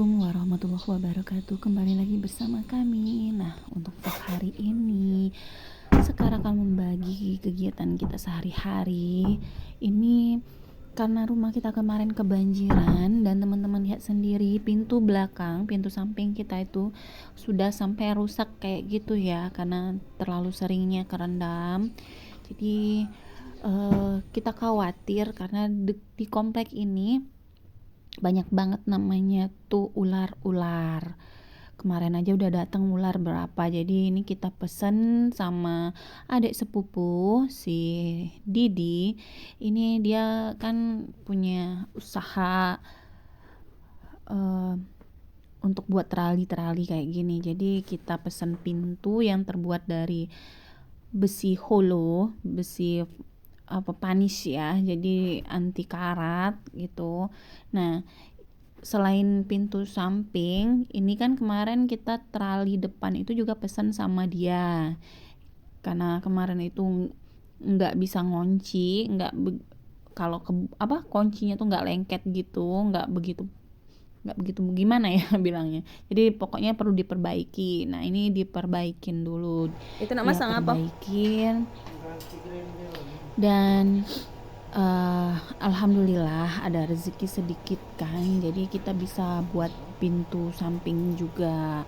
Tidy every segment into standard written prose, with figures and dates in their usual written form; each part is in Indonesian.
Assalamualaikum warahmatullahi wabarakatuh. Kembali lagi bersama kami. Nah, untuk hari ini sekarang akan membagi kegiatan kita sehari-hari. Ini karena rumah kita kemarin kebanjiran dan teman-teman lihat sendiri pintu belakang, pintu samping kita itu sudah sampai rusak kayak gitu ya, karena terlalu seringnya kerendam. Jadi kita khawatir karena di komplek ini banyak banget namanya tuh ular-ular. Kemarin aja udah datang ular berapa. Jadi ini kita pesen sama adik sepupu si Didi. Ini dia kan punya usaha untuk buat terali-terali kayak gini. Jadi kita pesen pintu yang terbuat dari besi holo, besi panis ya, jadi anti karat gitu. Nah, selain pintu samping, ini kan kemarin kita terali depan itu juga pesan sama dia. Karena kemarin itu nggak bisa ngunci, kalau kuncinya tuh nggak lengket gitu, nggak begitu gimana ya bilangnya. Jadi pokoknya perlu diperbaiki. Nah, ini diperbaikin dulu. Itu nak masang apa? Perbaikin. Dan alhamdulillah ada rezeki sedikit kan, jadi kita bisa buat pintu samping juga.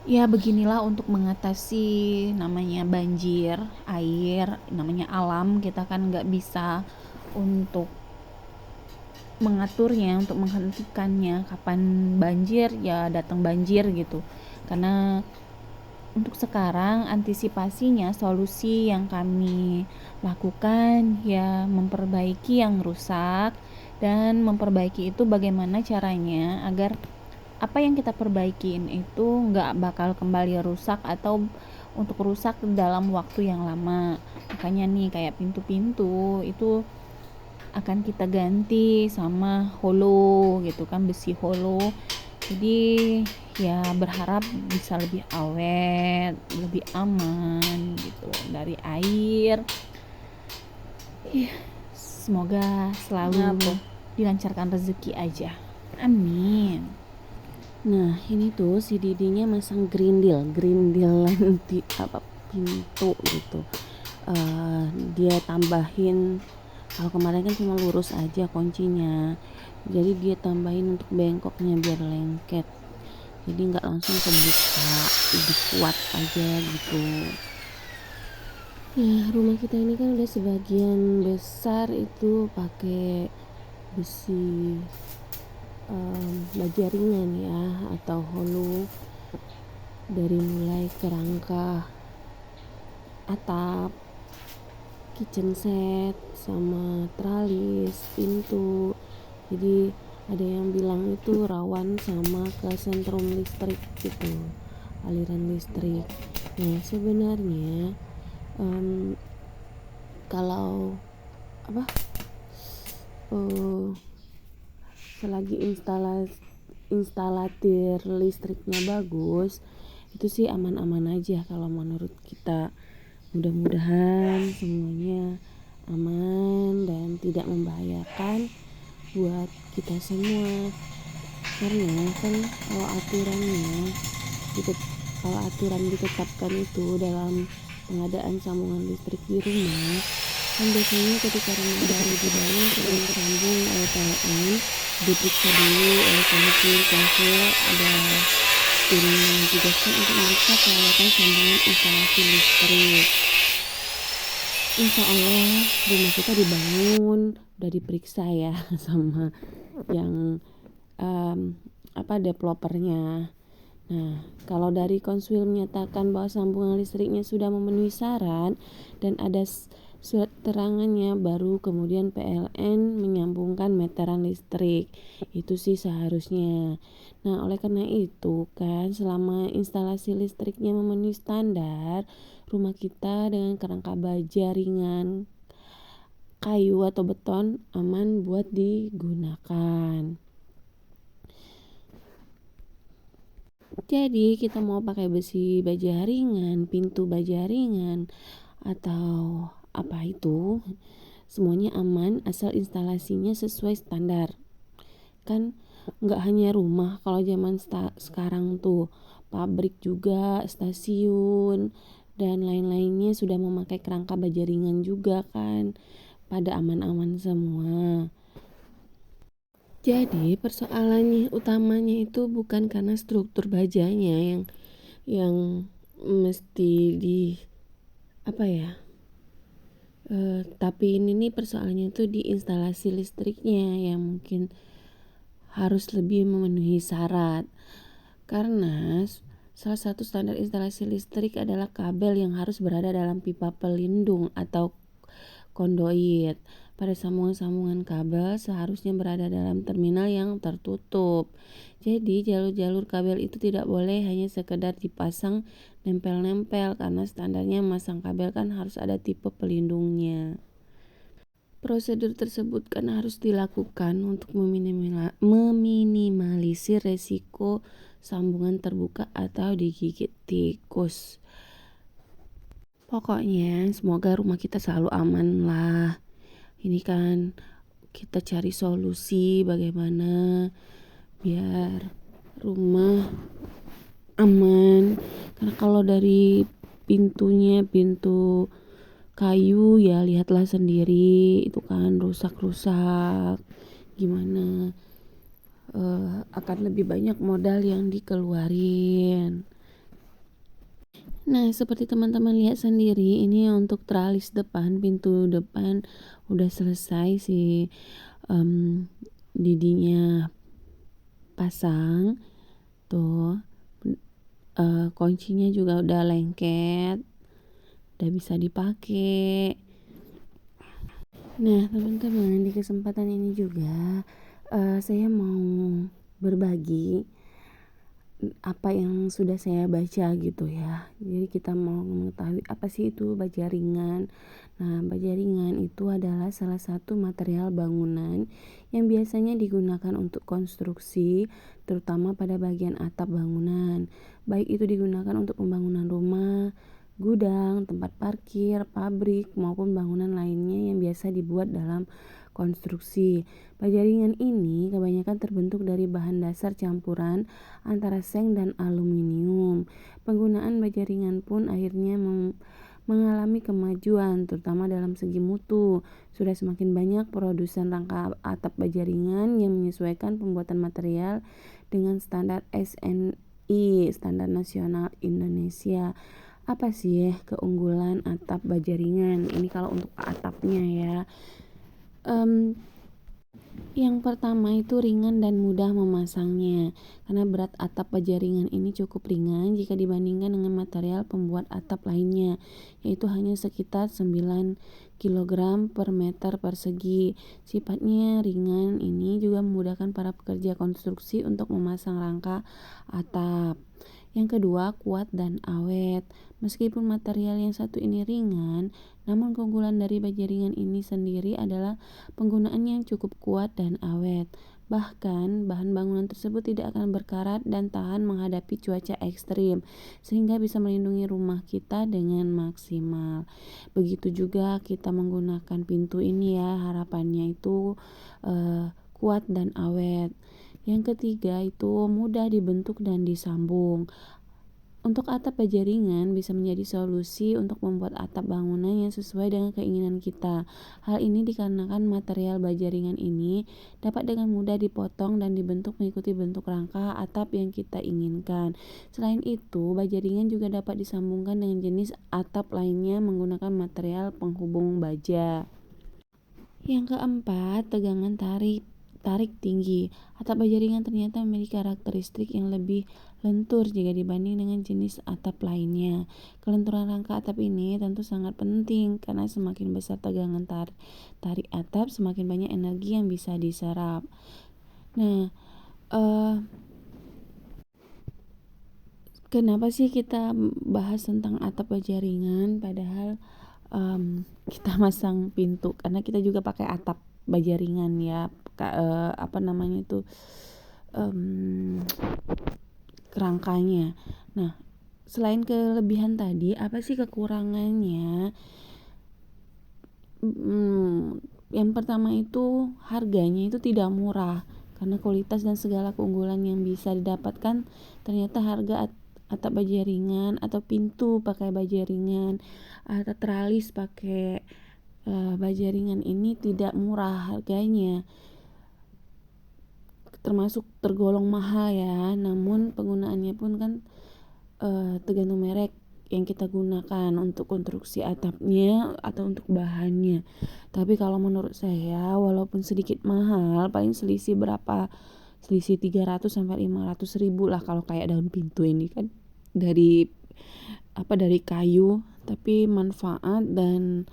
Ya beginilah untuk mengatasi namanya banjir, air, namanya alam, kita kan nggak bisa untuk mengaturnya, untuk menghentikannya. Kapan banjir ya datang banjir gitu. Karena untuk sekarang antisipasinya, solusi yang kami lakukan ya memperbaiki yang rusak, dan memperbaiki itu bagaimana caranya agar apa yang kita perbaikin itu nggak bakal kembali rusak atau untuk rusak dalam waktu yang lama. Makanya nih kayak pintu-pintu itu akan kita ganti sama holo gitu kan, besi holo. Jadi ya berharap bisa lebih awet, lebih aman gitu dari air. Semoga selalu dilancarkan rezeki aja. Amin. Nah, ini tuh si Didinya masang grindil nanti pintu gitu. Dia tambahin, kalau kemarin kan cuma lurus aja kuncinya, jadi dia tambahin untuk bengkoknya biar lengket, jadi nggak langsung kebuka, lebih kuat aja gitu. Nah, rumah kita ini kan udah sebagian besar itu pakai besi baja ringan ya, atau holo, dari mulai kerangka atap, kitchen set, sama tralis, pintu. Jadi ada yang bilang itu rawan sama kesentrum listrik gitu, aliran listrik. Nah, sebenarnya kalau selagi instalatir listriknya bagus, itu sih aman-aman aja kalau menurut kita. Mudah-mudahan semuanya aman dan tidak membahayakan buat kita semua. Karena kan kalau aturan ditetapkan itu dalam pengadaan sambungan listrik di rumah, kan biasanya ketika rumah baru dibangun sebelum disambung oleh PLN, diperiksa dulu oleh komisi konsul, ada tim yang ditugaskan untuk memeriksa kelaikan sambungan instalasi listrik. Insya Allah rumah kita dibangun, udah diperiksa ya sama yang developernya. Nah, kalau dari konsul menyatakan bahwa sambungan listriknya sudah memenuhi syarat dan ada surat terangannya, baru kemudian PLN menyambungkan meteran listrik. Itu sih seharusnya. Nah, oleh karena itu kan selama instalasi listriknya memenuhi standar, rumah kita dengan kerangka baja ringan, kayu atau beton, aman buat digunakan. Jadi kita mau pakai besi baja ringan, pintu baja ringan, atau apa itu, semuanya aman asal instalasinya sesuai standar. Kan Nggak hanya rumah, kalau zaman sekarang tuh pabrik juga, stasiun, dan lain-lainnya sudah memakai kerangka baja ringan juga kan, pada aman-aman semua. Jadi persoalannya utamanya itu bukan karena struktur bajanya yang mesti di apa ya, tapi ini nih persoalannya itu di instalasi listriknya yang mungkin harus lebih memenuhi syarat. Karena salah satu standar instalasi listrik adalah kabel yang harus berada dalam pipa pelindung atau kondoit. Pada sambungan-sambungan kabel seharusnya berada dalam terminal yang tertutup. Jadi jalur-jalur kabel itu tidak boleh hanya sekedar dipasang nempel-nempel, karena standarnya masang kabel kan harus ada tipe pelindungnya. Prosedur tersebut kan harus dilakukan untuk meminimalisir resiko sambungan terbuka atau digigit tikus. Pokoknya semoga rumah kita selalu aman lah. Ini kan kita cari solusi bagaimana biar rumah aman. Karena kalau dari pintu kayu ya lihatlah sendiri, itu kan rusak-rusak gimana, akan lebih banyak modal yang dikeluarin. Nah, seperti teman-teman lihat sendiri, ini untuk tralis depan, pintu depan udah selesai sih, didinya pasang tuh, kuncinya juga udah lengket, udah bisa dipakai. Nah, teman-teman, di kesempatan ini juga saya mau berbagi apa yang sudah saya baca gitu ya. Jadi kita mau mengetahui apa sih itu baja ringan. Nah, baja ringan itu adalah salah satu material bangunan yang biasanya digunakan untuk konstruksi, terutama pada bagian atap bangunan. Baik itu digunakan untuk pembangunan rumah, gudang, tempat parkir, pabrik, maupun bangunan lainnya yang biasa dibuat dalam konstruksi. Baja ringan ini kebanyakan terbentuk dari bahan dasar campuran antara seng dan aluminium. Penggunaan baja ringan pun akhirnya mengalami kemajuan, terutama dalam segi mutu. Sudah semakin banyak produsen rangka atap baja ringan yang menyesuaikan pembuatan material dengan standar SNI, Standar Nasional Indonesia. Apa sih keunggulan atap baja ringan? Ini kalau untuk atapnya ya. Yang pertama itu ringan dan mudah memasangnya, karena berat atap baja ringan ini cukup ringan jika dibandingkan dengan material pembuat atap lainnya, yaitu hanya sekitar 9 kg per meter persegi. Sifatnya ringan ini juga memudahkan para pekerja konstruksi untuk memasang rangka atap. Yang kedua, kuat dan awet. Meskipun material yang satu ini ringan, namun keunggulan dari baja ringan ini sendiri adalah penggunaannya yang cukup kuat dan awet. Bahkan, bahan bangunan tersebut tidak akan berkarat dan tahan menghadapi cuaca ekstrim, sehingga bisa melindungi rumah kita dengan maksimal. Begitu juga kita menggunakan pintu ini ya, harapannya itu kuat dan awet. Yang ketiga itu mudah dibentuk dan disambung. Untuk atap baja ringan bisa menjadi solusi untuk membuat atap bangunan yang sesuai dengan keinginan kita. Hal ini dikarenakan material baja ringan ini dapat dengan mudah dipotong dan dibentuk mengikuti bentuk rangka atap yang kita inginkan. Selain itu, baja ringan juga dapat disambungkan dengan jenis atap lainnya menggunakan material penghubung baja. Yang keempat, tegangan tarik tinggi. Atap baja ringan ternyata memiliki karakteristik yang lebih lentur jika dibanding dengan jenis atap lainnya. Kelenturan rangka atap ini tentu sangat penting, karena semakin besar tegangan tarik atap, semakin banyak energi yang bisa diserap. Nah, kenapa sih kita bahas tentang atap baja ringan padahal kita masang pintu? Karena kita juga pakai atap baja ringan ya, kerangkanya. Nah, selain kelebihan tadi, apa sih kekurangannya? Yang pertama itu harganya itu tidak murah, karena kualitas dan segala keunggulan yang bisa didapatkan. Ternyata harga atap baja ringan atau pintu pakai baja ringan atau teralis pakai baja ringan ini tidak murah harganya, termasuk tergolong mahal ya. Namun penggunaannya pun kan tergantung merek yang kita gunakan untuk konstruksi atapnya atau untuk bahannya. Tapi kalau menurut saya walaupun sedikit mahal, paling selisih 300 sampai 500 ribu lah kalau kayak daun pintu ini kan dari kayu, tapi manfaat dan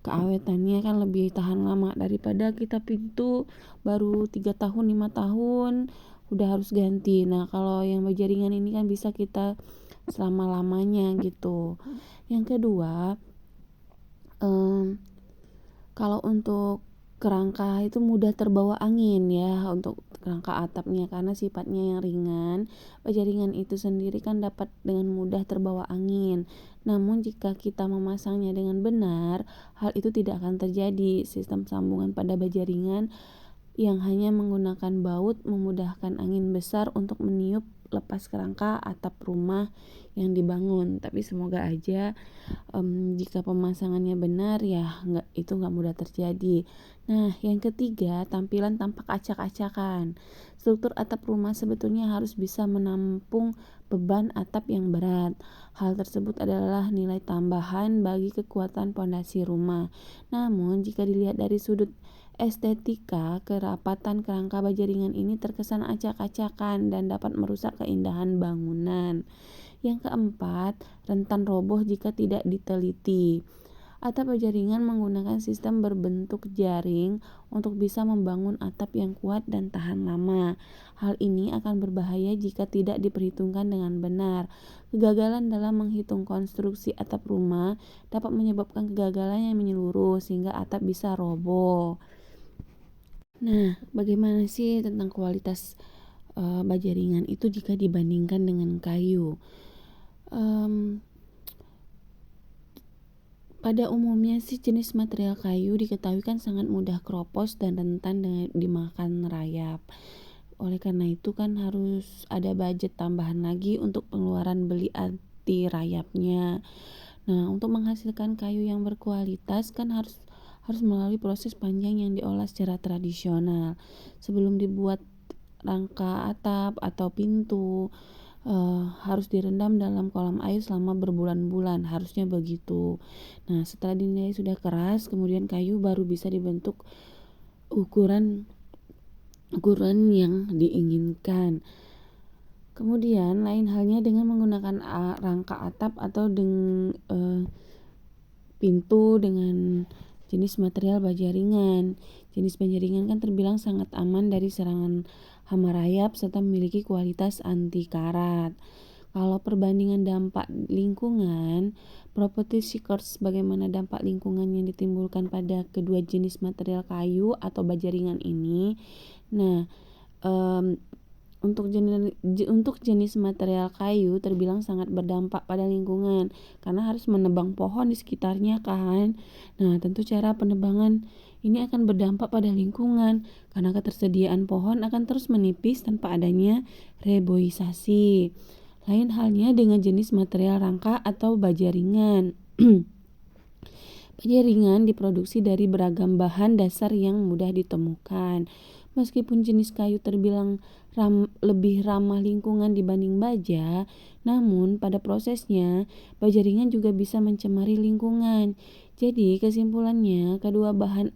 keawetannya kan lebih tahan lama daripada kita pintu baru 3 tahun 5 tahun udah harus ganti. Nah kalau yang baja ringan ini kan bisa kita selama-lamanya gitu. Yang kedua, kalau untuk kerangka itu mudah terbawa angin ya untuk kerangka atapnya, karena sifatnya yang ringan. Baja ringan itu sendiri kan dapat dengan mudah terbawa angin. Namun jika kita memasangnya dengan benar, hal itu tidak akan terjadi. Sistem sambungan pada baja ringan yang hanya menggunakan baut memudahkan angin besar untuk meniup lepas kerangka atap rumah yang dibangun. Tapi semoga aja jika pemasangannya benar ya itu nggak mudah terjadi. Nah yang ketiga, tampilan tampak acak-acakan. Struktur atap rumah sebetulnya harus bisa menampung beban atap yang berat. Hal tersebut adalah nilai tambahan bagi kekuatan pondasi rumah. Namun jika dilihat dari sudut estetika, kerapatan kerangka baja ringan ini terkesan acak-acakan dan dapat merusak keindahan bangunan. Yang keempat, rentan roboh jika tidak diteliti. Atap baja ringan menggunakan sistem berbentuk jaring untuk bisa membangun atap yang kuat dan tahan lama. Hal ini akan berbahaya jika tidak diperhitungkan dengan benar. Kegagalan dalam menghitung konstruksi atap rumah dapat menyebabkan kegagalan yang menyeluruh sehingga atap bisa roboh. Nah, bagaimana sih tentang kualitas baja ringan itu jika dibandingkan dengan kayu? Pada umumnya sih jenis material kayu diketahui kan sangat mudah keropos dan rentan dimakan rayap. Oleh karena itu kan harus ada budget tambahan lagi untuk pengeluaran beli anti rayapnya. Nah, untuk menghasilkan kayu yang berkualitas kan harus melalui proses panjang yang diolah secara tradisional. Sebelum dibuat rangka atap atau pintu harus direndam dalam kolam air selama berbulan-bulan, harusnya begitu. Nah setelah dinilai sudah keras, kemudian kayu baru bisa dibentuk ukuran yang diinginkan. Kemudian lain halnya dengan menggunakan rangka atap atau pintu dengan jenis material baja ringan. Jenis baja ringan kan terbilang sangat aman dari serangan hama rayap serta memiliki kualitas anti karat. Kalau perbandingan dampak lingkungan, property seekers bagaimana dampak lingkungan yang ditimbulkan pada kedua jenis material kayu atau baja ringan ini. Nah, untuk jenis material kayu terbilang sangat berdampak pada lingkungan karena harus menebang pohon di sekitarnya kan. Nah, tentu cara penebangan ini akan berdampak pada lingkungan karena ketersediaan pohon akan terus menipis tanpa adanya reboisasi. Lain halnya dengan jenis material rangka atau baja ringan. Baja ringan diproduksi dari beragam bahan dasar yang mudah ditemukan. Meskipun jenis kayu terbilang lebih ramah lingkungan dibanding baja, namun pada prosesnya baja ringan juga bisa mencemari lingkungan. Jadi kesimpulannya, kedua bahan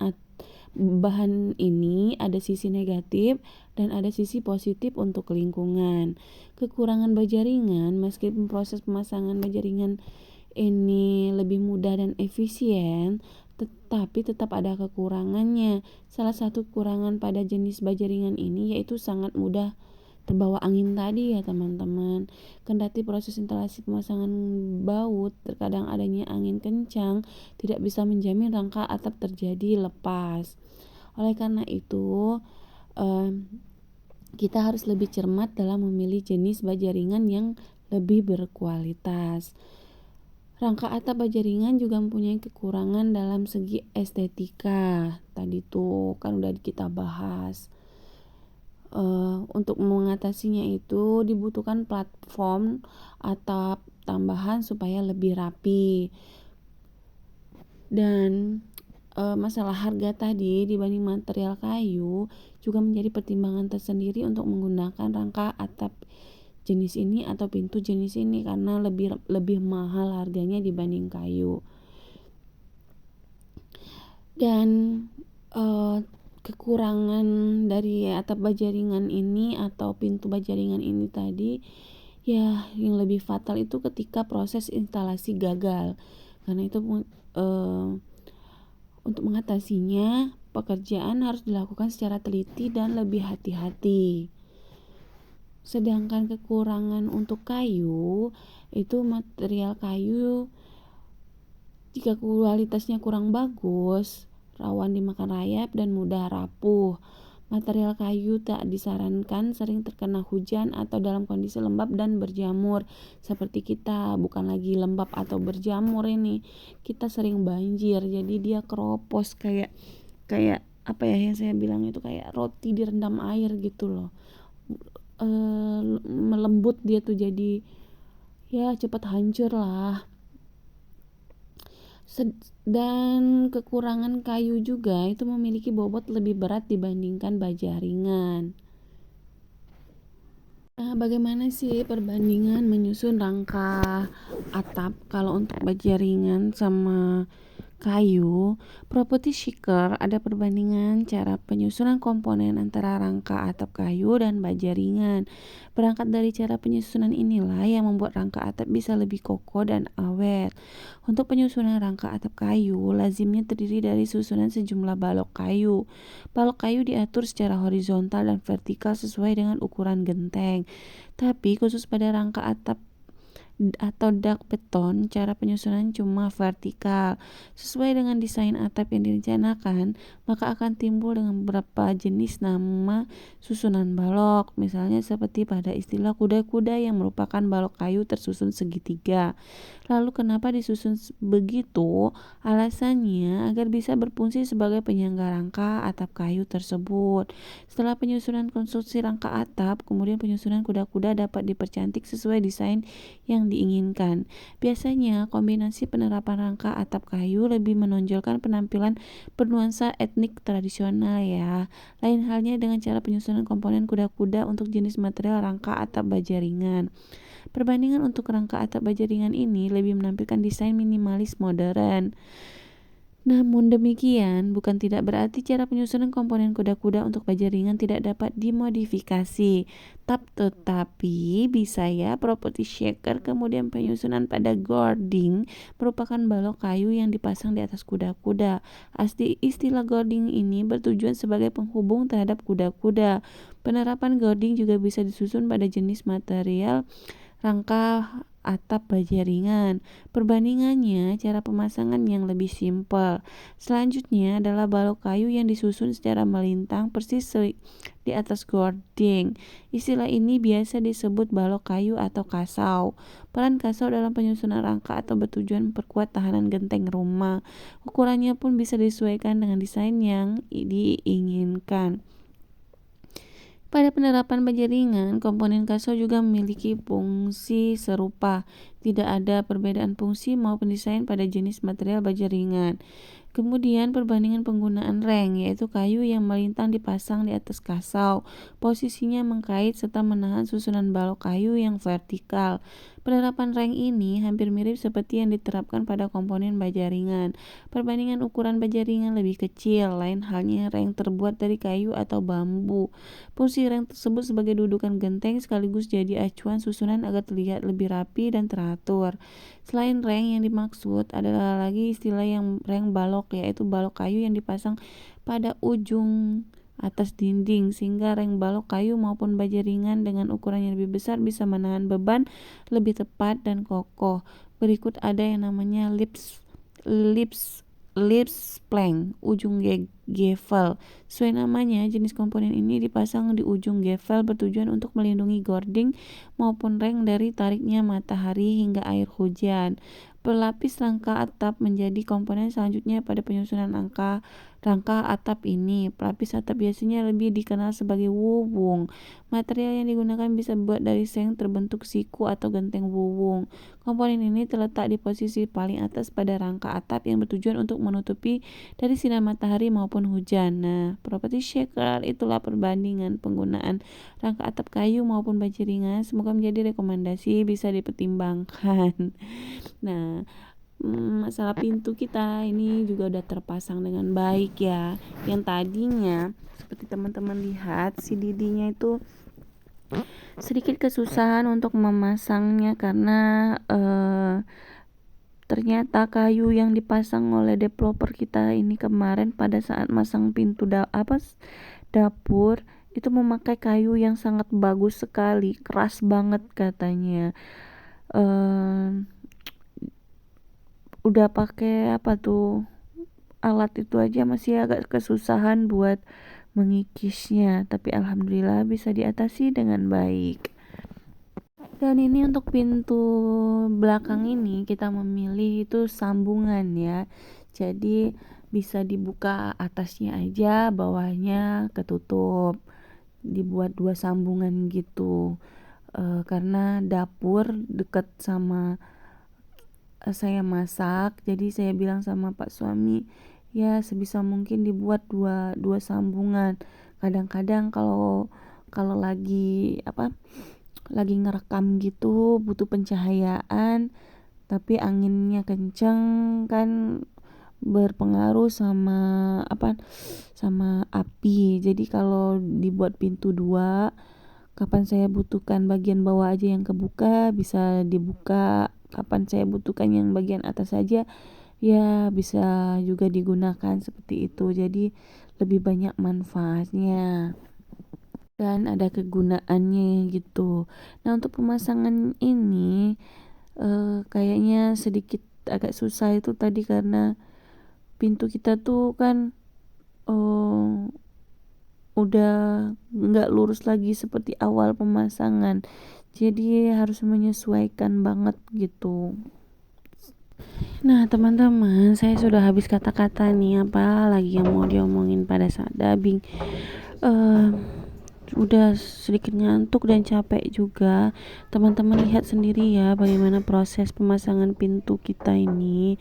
ini ada sisi negatif dan ada sisi positif untuk lingkungan. Kekurangan baja ringan, meskipun proses pemasangan baja ringan ini lebih mudah dan efisien, tetapi tetap ada kekurangannya. Salah satu kekurangan pada jenis baja ringan ini yaitu sangat mudah terbawa angin tadi ya teman-teman. Kendati proses instalasi pemasangan baut terkadang adanya angin kencang tidak bisa menjamin rangka atap terjadi lepas. Oleh karena itu kita harus lebih cermat dalam memilih jenis baja ringan yang lebih berkualitas. Rangka atap baja ringan juga mempunyai kekurangan dalam segi estetika. Tadi tuh kan udah kita bahas. Untuk mengatasinya itu dibutuhkan platform atap tambahan supaya lebih rapi. Dan masalah harga tadi dibanding material kayu juga menjadi pertimbangan tersendiri untuk menggunakan rangka atap jenis ini atau pintu jenis ini karena lebih mahal harganya dibanding kayu. Dan kekurangan dari atap baja ringan ini atau pintu baja ringan ini tadi ya yang lebih fatal itu ketika proses instalasi gagal. Karena itu untuk mengatasinya pekerjaan harus dilakukan secara teliti dan lebih hati-hati. Sedangkan kekurangan untuk kayu itu material kayu jika kualitasnya kurang bagus, rawan dimakan rayap dan mudah rapuh. Material kayu tak disarankan sering terkena hujan atau dalam kondisi lembab dan berjamur. Seperti kita, bukan lagi lembab atau berjamur ini. Kita sering banjir, jadi dia keropos kayak apa ya yang saya bilang itu kayak roti direndam air gitu loh. Melembut dia tuh jadi ya cepat hancur lah. Dan kekurangan kayu juga itu memiliki bobot lebih berat dibandingkan baja ringan. Nah, bagaimana sih perbandingan menyusun rangka atap kalau untuk baja ringan sama kayu? Property Shaker ada perbandingan cara penyusunan komponen antara rangka atap kayu dan baja ringan. Berangkat dari cara penyusunan inilah yang membuat rangka atap bisa lebih kokoh dan awet. Untuk penyusunan rangka atap kayu, lazimnya terdiri dari susunan sejumlah balok kayu. Balok kayu diatur secara horizontal dan vertikal sesuai dengan ukuran genteng. Tapi khusus pada rangka atap atau dak beton, cara penyusunan cuma vertikal. Sesuai dengan desain atap yang direncanakan, maka akan timbul dengan beberapa jenis nama susunan balok. Misalnya seperti pada istilah kuda-kuda yang merupakan balok kayu tersusun segitiga. Lalu kenapa disusun begitu? Alasannya agar bisa berfungsi sebagai penyangga rangka atap kayu tersebut. Setelah penyusunan konstruksi rangka atap, kemudian penyusunan kuda-kuda dapat dipercantik sesuai desain yang diinginkan. Biasanya kombinasi penerapan rangka atap kayu lebih menonjolkan penampilan bernuansa etnik tradisional ya. Lain halnya dengan cara penyusunan komponen kuda-kuda untuk jenis material rangka atap baja ringan. Perbandingan untuk rangka atap baja ringan ini lebih menampilkan desain minimalis modern. Namun demikian, bukan tidak berarti cara penyusunan komponen kuda-kuda untuk baja ringan tidak dapat dimodifikasi. Tetapi bisa ya property shaker kemudian penyusunan pada gording merupakan balok kayu yang dipasang di atas kuda-kuda. Asli istilah gording ini bertujuan sebagai penghubung terhadap kuda-kuda. Penerapan gording juga bisa disusun pada jenis material rangka atap baja ringan. Perbandingannya, cara pemasangan yang lebih simpel. Selanjutnya adalah balok kayu yang disusun secara melintang persis di atas gording. Istilah ini biasa disebut balok kayu atau kasau. Peran kasau dalam penyusunan rangka atau bertujuan memperkuat tahanan genteng rumah. Ukurannya pun bisa disesuaikan dengan desain yang diinginkan. Pada penerapan baja ringan, komponen kasau juga memiliki fungsi serupa. Tidak ada perbedaan fungsi maupun desain pada jenis material baja ringan. Kemudian perbandingan penggunaan reng, yaitu kayu yang melintang dipasang di atas kasau. Posisinya mengkait serta menahan susunan balok kayu yang vertikal. Penerapan reng ini hampir mirip seperti yang diterapkan pada komponen baja ringan. Perbandingan ukuran baja ringan lebih kecil, lain halnya reng terbuat dari kayu atau bambu. Fungsi reng tersebut sebagai dudukan genteng sekaligus jadi acuan susunan agar terlihat lebih rapi dan teratur. Selain reng yang dimaksud adalah lagi istilah yang reng balok, yaitu balok kayu yang dipasang pada ujung atas dinding sehingga reng balok kayu maupun baja ringan dengan ukuran yang lebih besar bisa menahan beban lebih tepat dan kokoh. Berikut ada yang namanya lips plank, ujung gavel. Sesuai namanya, jenis komponen ini dipasang di ujung gavel bertujuan untuk melindungi gording maupun reng dari tariknya matahari hingga air hujan. Pelapis rangka atap menjadi komponen selanjutnya pada penyusunan rangka rangka atap ini. Pelapis atap biasanya lebih dikenal sebagai wubung. Material yang digunakan bisa buat dari seng terbentuk siku atau genteng wubung. Komponen ini terletak di posisi paling atas pada rangka atap yang bertujuan untuk menutupi dari sinar matahari maupun hujan. Nah, properti shaker itulah perbandingan penggunaan rangka atap kayu maupun baja ringan. Semoga menjadi rekomendasi, bisa dipertimbangkan. Nah, masalah pintu kita ini juga udah terpasang dengan baik ya. Yang tadinya seperti teman-teman lihat, si Didinya itu sedikit kesusahan untuk memasangnya karena ternyata kayu yang dipasang oleh developer kita ini kemarin pada saat masang pintu dapur itu memakai kayu yang sangat bagus sekali, keras banget katanya. Udah pakai alat itu aja masih agak kesusahan buat mengikisnya, tapi alhamdulillah bisa diatasi dengan baik. Dan ini untuk pintu belakang ini kita memilih itu sambungan ya, jadi bisa dibuka atasnya aja, bawahnya ketutup, dibuat 2 sambungan gitu. Karena dapur deket sama saya masak, jadi saya bilang sama Pak suami, ya sebisa mungkin dibuat dua sambungan. Kadang-kadang kalau lagi ngerekam gitu butuh pencahayaan, tapi anginnya kenceng kan berpengaruh sama api. Jadi kalau dibuat pintu 2, kapan saya butuhkan bagian bawah aja yang kebuka bisa dibuka, kapan saya butuhkan yang bagian atas saja ya bisa juga digunakan seperti itu. Jadi lebih banyak manfaatnya dan ada kegunaannya gitu. Nah, untuk pemasangan ini kayaknya sedikit agak susah itu tadi karena pintu kita tuh kan udah nggak lurus lagi seperti awal pemasangan, jadi harus menyesuaikan banget gitu. Nah teman-teman, saya sudah habis kata-kata nih, apa lagi yang mau diomongin pada saat dubbing. Udah sedikit ngantuk dan capek juga. Teman-teman lihat sendiri ya bagaimana proses pemasangan pintu kita ini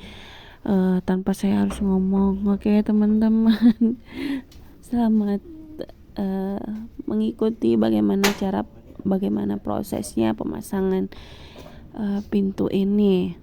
tanpa saya harus ngomong. Oke teman-teman, selamat mengikuti bagaimana prosesnya pemasangan pintu ini.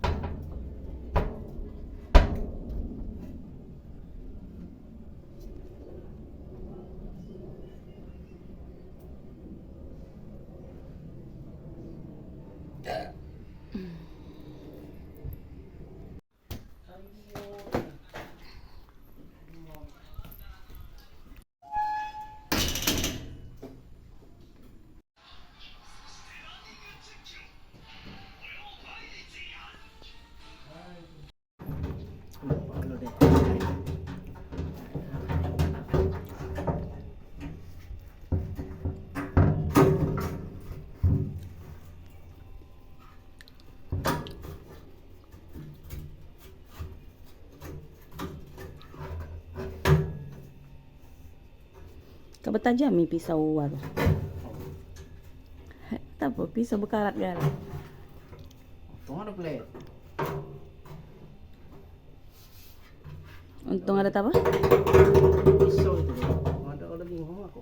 Kabatajami pisau waru. Tapo pisau bekarat garam. Untung ada plate. Untung ada apa? Pisau itu loh. Ada bingung aku.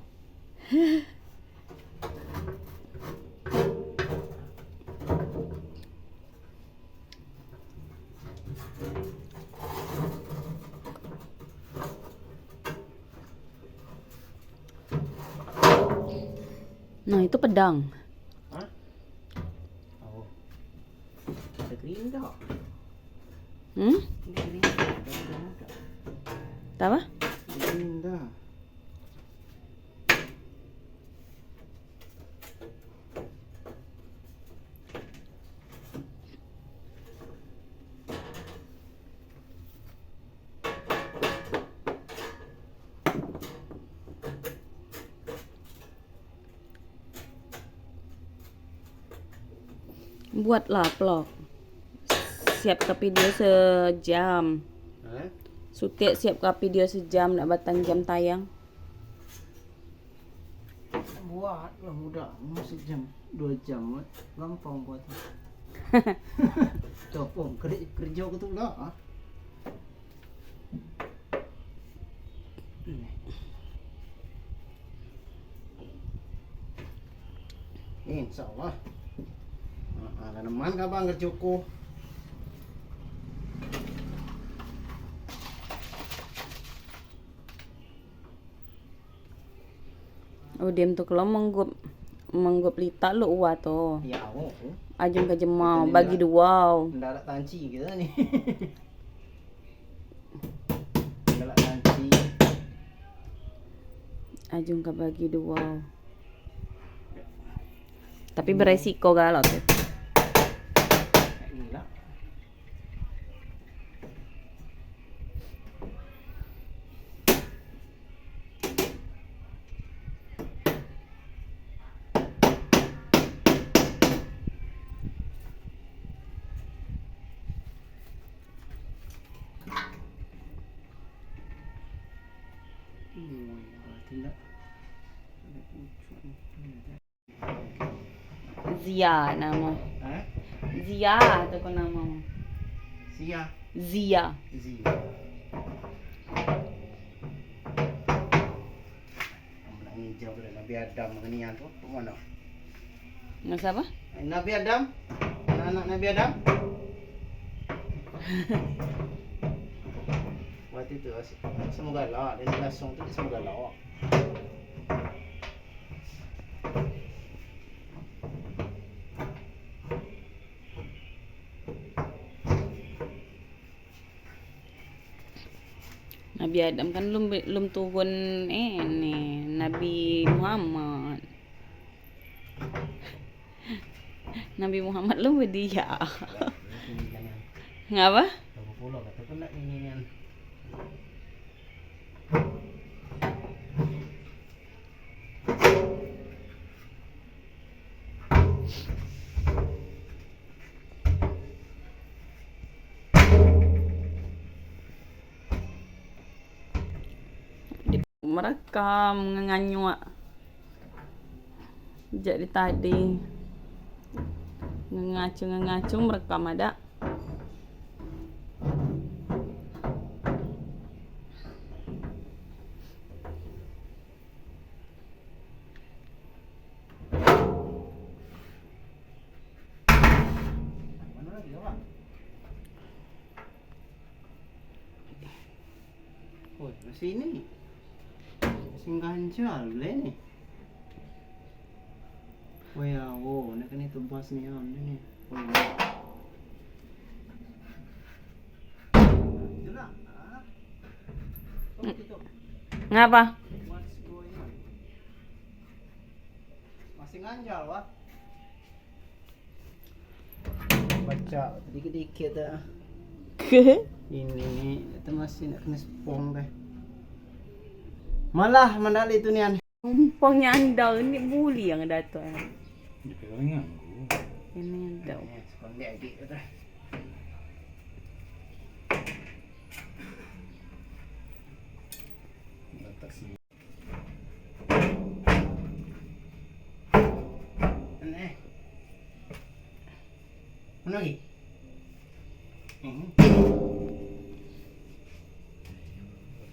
Nah itu pedang. Hah? Oh. Ada gerinda. Ada Gerinda. apa? Gerinda. Buatlah vlog. Siap ke video sejam. Sutik siapkan video sejam nak batang jam tayang. Buat lah mudah, sejam 2 jam gampang buat. Topong kerja ke tu lah. InsyaAllah. Tanaman ka bang kerja ko? Udem tu kalau menggup lita lu uwa tu. Ya, oh. Ajung ke jemau bagi dua. Mendarat tanci kita ni. Mendarat tanci. Ajung ke bagi dua. Tapi beresiko galot tu. Gila. Tidak. Zia nama. Zia tu ko nama. Sia. Zia. Zia. Menangis jauh dari Nabi Adam menganian tu mana? Masa apa? Nabi Adam? Anak Nabi Adam? Waktu itu semoga lah, dan langsung tu semoga lah. Nabi Adam kan belum turun ini Nabi Muhammad. Nabi Muhammad lu dia. Ngapa? Kamu pulau kata pun nak ini ni. Merekam nganyuak. Jadi tadi ngacung merekam ada. Mana lagi awak? Oh, masih ini. Masih ganjal boleh ni. Oh ya, oh, nak kena tebas ni ni. Oh ya. Jelah. Ngapa? What's going on? Masih ganjal wah. Baca dikit-dikit dah. Ini kita masih nak kena spong deh. Malah mandali tu ni an. Umpangnya anda ni buli yang datang. Ini Ini anda. Spong dia lagi dah. letak sini. Mana lagi?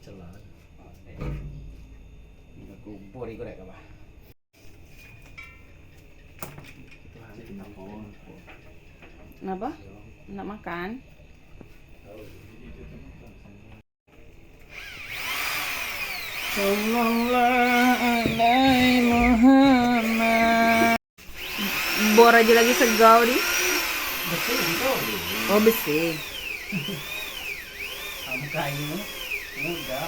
Celah. Aku bori korek apa? Kenapa? Nak makan? Sallallahu alaihi Muhammad. Bor aja lagi segau di. Betul itu. Oh bersih. Kamu kayu muda.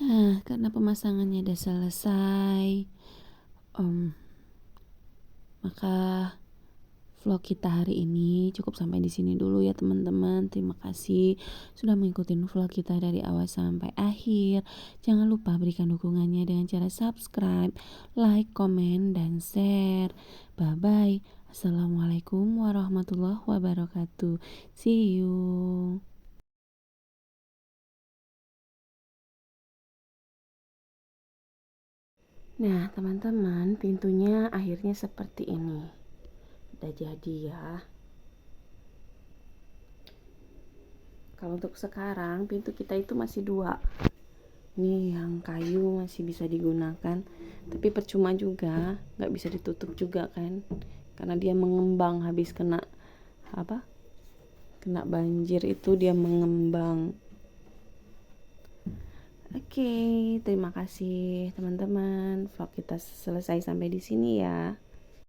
Nah, karena pemasangannya udah selesai, maka vlog kita hari ini cukup sampai di sini dulu ya teman-teman. Terima kasih sudah mengikuti vlog kita dari awal sampai akhir. Jangan lupa berikan dukungannya dengan cara subscribe, like, komen, dan share. Bye bye. Assalamualaikum warahmatullahi wabarakatuh. See you. Nah teman-teman, pintunya akhirnya seperti ini. Udah jadi ya. Kalau untuk sekarang pintu kita itu masih 2. Ini yang kayu masih bisa digunakan, tapi percuma juga, nggak bisa ditutup juga kan, karena dia mengembang habis kena banjir itu dia mengembang. Oke, terima kasih teman-teman. Vlog kita selesai sampai di sini ya.